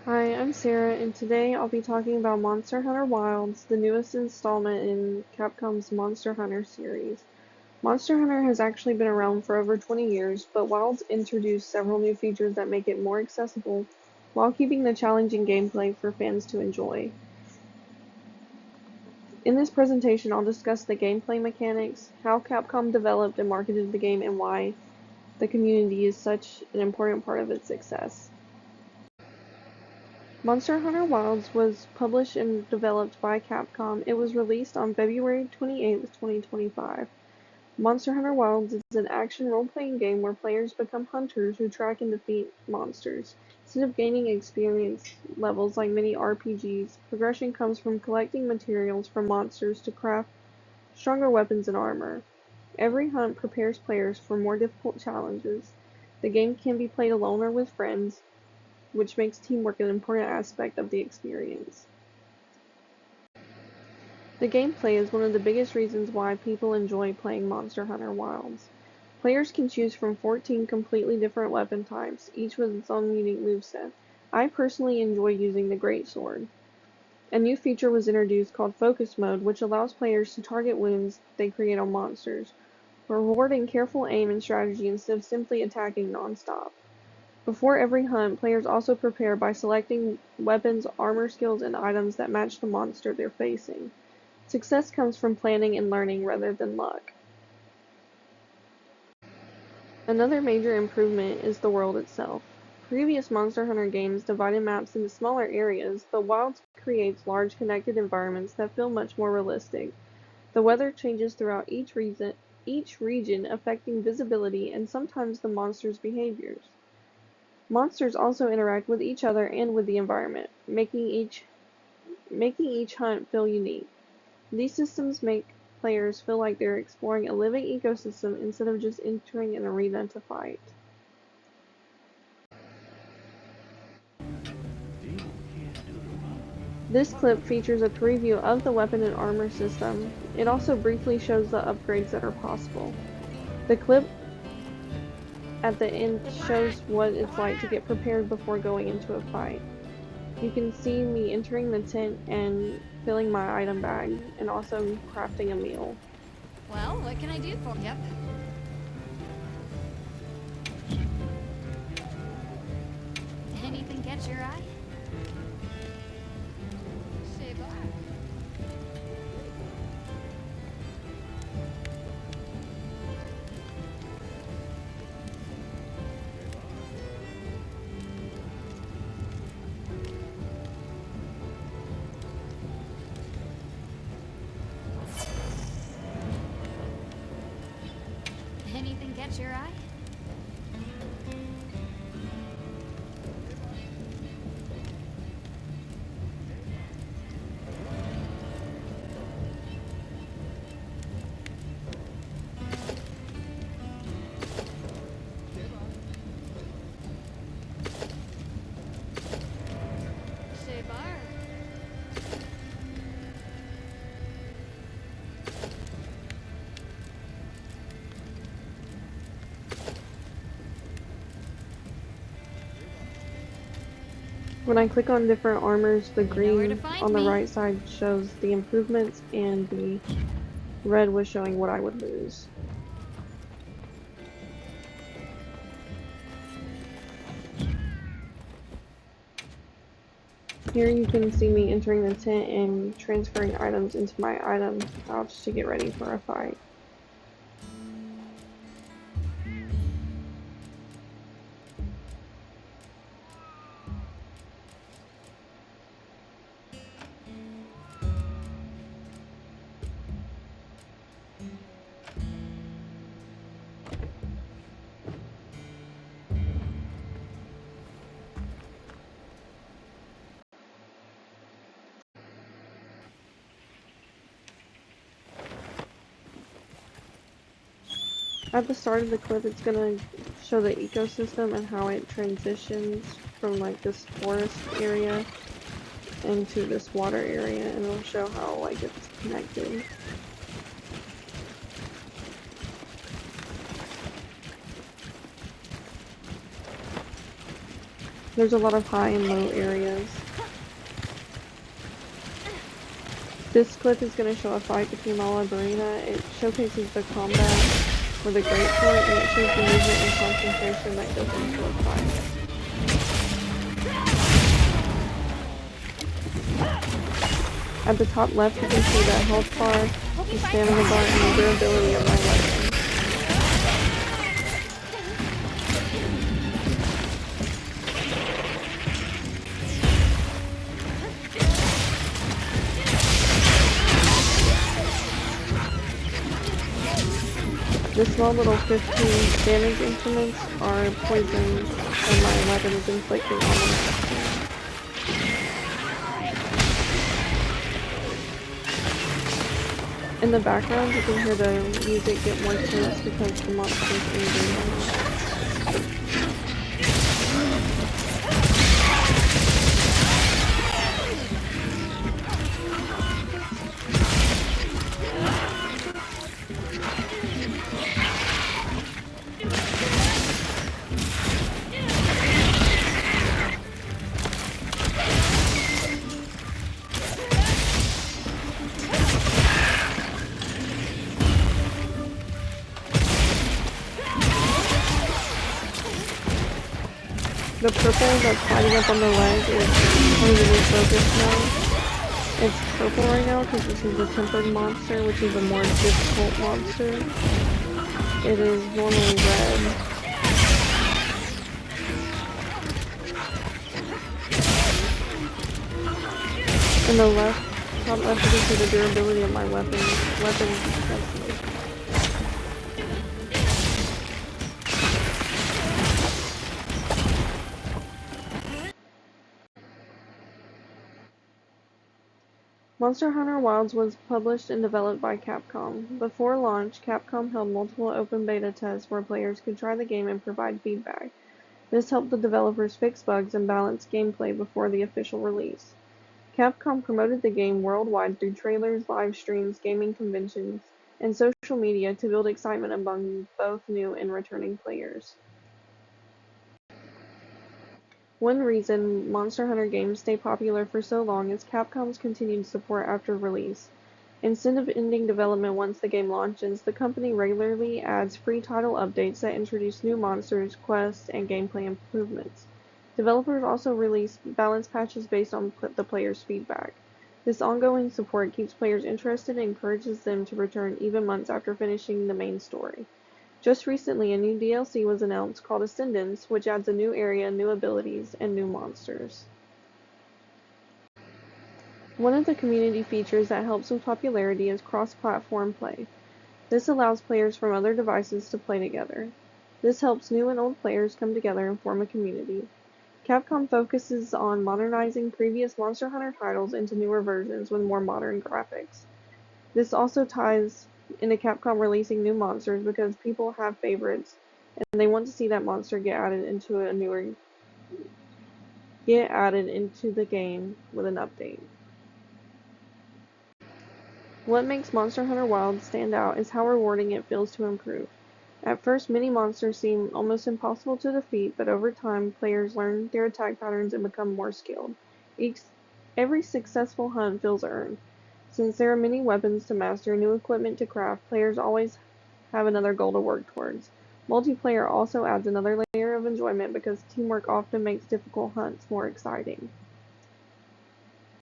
Hi, I'm Sarah, and today I'll be talking about Monster Hunter Wilds, the newest installment in Capcom's Monster Hunter series. Monster Hunter has actually been around for over 20 years, but Wilds introduced several new features that make it more accessible while keeping the challenging gameplay for fans to enjoy. In this presentation, I'll discuss the gameplay mechanics, how Capcom developed and marketed the game, and why the community is such an important part of its success. Monster Hunter Wilds was published and developed by Capcom. It was released on February 28, 2025. Monster Hunter Wilds is an action role-playing game where players become hunters who track and defeat monsters. Instead of gaining experience levels like many RPGs, progression comes from collecting materials from monsters to craft stronger weapons and armor. Every hunt prepares players for more difficult challenges. The game can be played alone or with friends, which makes teamwork an important aspect of the experience. The gameplay is one of the biggest reasons why people enjoy playing Monster Hunter Wilds. Players can choose from 14 completely different weapon types, each with its own unique moveset. I personally enjoy using the Greatsword. A new feature was introduced called Focus Mode, which allows players to target wounds they create on monsters, rewarding careful aim and strategy instead of simply attacking non-stop. Before every hunt, players also prepare by selecting weapons, armor skills, and items that match the monster they're facing. Success comes from planning and learning rather than luck. Another major improvement is the world itself. Previous Monster Hunter games divided maps into smaller areas, but Wilds creates large connected environments that feel much more realistic. The weather changes throughout each region affecting visibility and sometimes the monsters' behaviors. Monsters also interact with each other and with the environment, making each hunt feel unique. These systems make players feel like they're exploring a living ecosystem instead of just entering an arena to fight. This clip features a preview of the weapon and armor system. It also briefly shows the upgrades that are possible. The clip at the end shows what it's like to get prepared before going into a fight. You can see me entering the tent and filling my item bag, and also crafting a meal. Well, what can I do for you? Yep. Anything catch your eye? Say bye. Anything catch your eye? Say bye. When I click on different armors, the You know where to green find on the me. right side shows the improvements, and the red was showing what I would lose. Here you can see me entering the tent and transferring items into my item pouch to get ready for a fight. At the start of the clip, it's gonna show the ecosystem and how it transitions from like this forest area into this water area, and it'll show how like it's connected. There's a lot of high and low areas. This clip is going to show a fight between La Barina. It showcases the combat with a great sword, and it shows the movement and concentration that goes into a fight. At the top left, you can see the health bar, the stamina bar, and the durability of my weapon. The small little 15 damage increments are poison that my weapon is inflicting on them. In the background, you can hear the music get more tense because the monster is angry. The purple that's lighting up on the leg is one of the new focus mode. It's purple right now because this is a tempered monster, which is a more difficult monster. It is normally red. In the top left, you can see the durability of my weapon. Monster Hunter Wilds was published and developed by Capcom. Before launch, Capcom held multiple open beta tests where players could try the game and provide feedback. This helped the developers fix bugs and balance gameplay before the official release. Capcom promoted the game worldwide through trailers, live streams, gaming conventions, and social media to build excitement among both new and returning players. One reason Monster Hunter games stay popular for so long is Capcom's continued support after release. Instead of ending development once the game launches, the company regularly adds free title updates that introduce new monsters, quests, and gameplay improvements. Developers also release balance patches based on the players' feedback. This ongoing support keeps players interested and encourages them to return even months after finishing the main story. Just recently, a new DLC was announced called Ascendance, which adds a new area, new abilities, and new monsters. One of the community features that helps with popularity is cross-platform play. This allows players from other devices to play together. This helps new and old players come together and form a community. Capcom focuses on modernizing previous Monster Hunter titles into newer versions with more modern graphics. This also ties into Capcom releasing new monsters because people have favorites and they want to see that monster get added into the game with an update. What makes Monster Hunter Wilds stand out is how rewarding it feels to improve. At first, many monsters seem almost impossible to defeat, but over time, players learn their attack patterns and become more skilled. Every successful hunt feels earned. Since there are many weapons to master and new equipment to craft, players always have another goal to work towards. Multiplayer also adds another layer of enjoyment because teamwork often makes difficult hunts more exciting.